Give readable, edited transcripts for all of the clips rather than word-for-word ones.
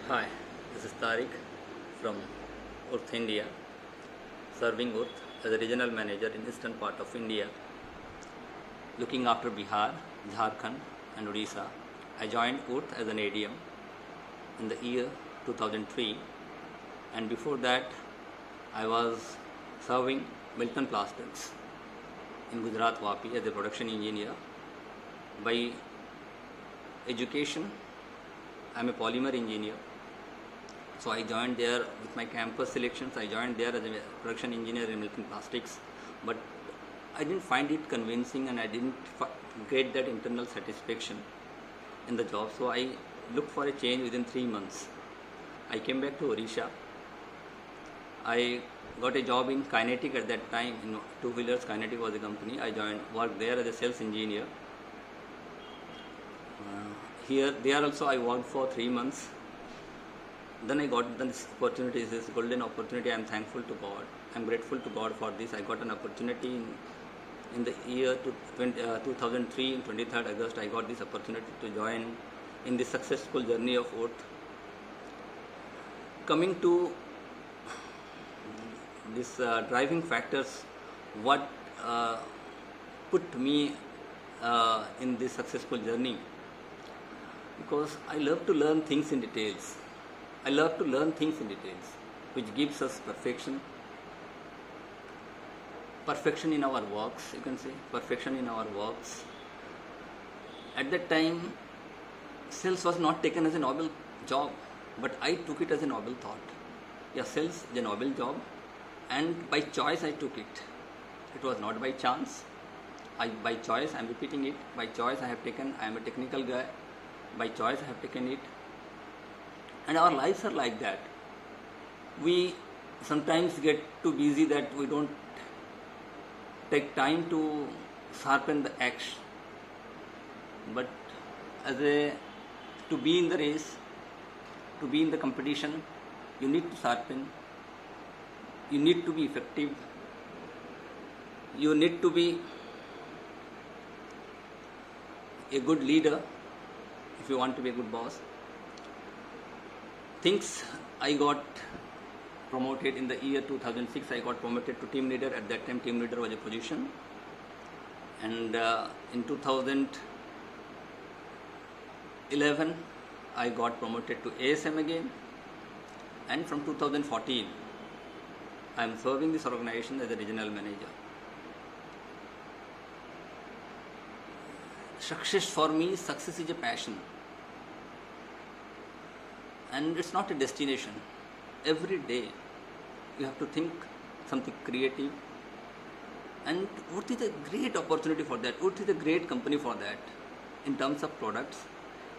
Hi, this is Tariq from Urth India, serving Urth as a regional manager in eastern part of India, looking after Bihar, Jharkhand and Odisha. I joined Urth as an ADM in the year 2003, and before that I was serving Milton Plastics in Gujarat Vapi as a production engineer. By education, I am a polymer engineer. So I joined there with my campus selections. I joined there as a production engineer in Milton Plastics, but I didn't find it convincing and I didn't get that internal satisfaction in the job. So I looked for a change within 3 months. I came back to Odisha. I got a job in Kinetic at that time. In two-wheelers, Kinetic was a company. I worked there as a sales engineer. There also I worked for 3 months. Then I got this opportunity, this golden opportunity. I am thankful to God. I am grateful to God for this. I got an opportunity in the year 2003, in 23rd August. I got this opportunity to join in the successful journey of Urth. Coming to this driving factors, what put me in this successful journey, because I love to learn things in details. I love to learn things in details, which gives us perfection. Perfection in our works, you can say, perfection in our works. At that time, sales was not taken as a noble job, but I took it as a noble thought. Yeah, sales is a noble job, and by choice I took it. It was not by chance. By choice, I am repeating it, by choice I have taken. I am a technical guy. By choice I have taken it. And our lives are like that. We sometimes get too busy that we don't take time to sharpen the axe. But to be in the race, to be in the competition, you need to sharpen. You need to be effective. You need to be a good leader if you want to be a good boss. Things I got promoted in the year 2006. I got promoted to team leader. At that time, team leader was a position. And in 2011, I got promoted to ASM again. And from 2014, I am serving this organization as a regional manager. Success for me, success is a passion. And it's not a destination. Every day you have to think something creative, and Urth is a great opportunity for that. Urth is a great company for that, in terms of products,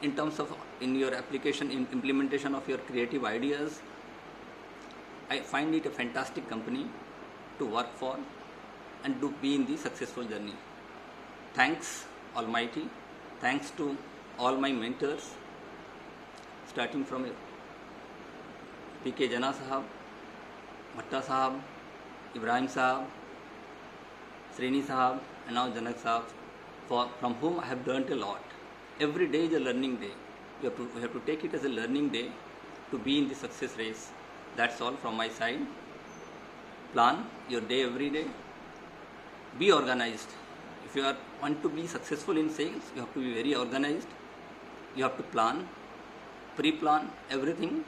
in terms of in your application, in implementation of your creative ideas. I find it a fantastic company to work for and to be in the successful journey. Thanks Almighty, thanks to all my mentors, starting from PK Jana Sahab, Bhatta Sahab, Ibrahim Sahab, Srini Sahab, and now Janak Sahab, from whom I have learnt a lot. Every day is a learning day. You have to take it as a learning day to be in the success race. That's all from my side. Plan your day every day. Be organized. If you want to be successful in sales, you have to be very organized. You have to plan, pre-plan everything,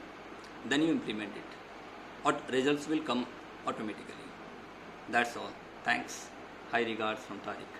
then you implement it. What results will come automatically. That's all. Thanks. High regards from Tariq.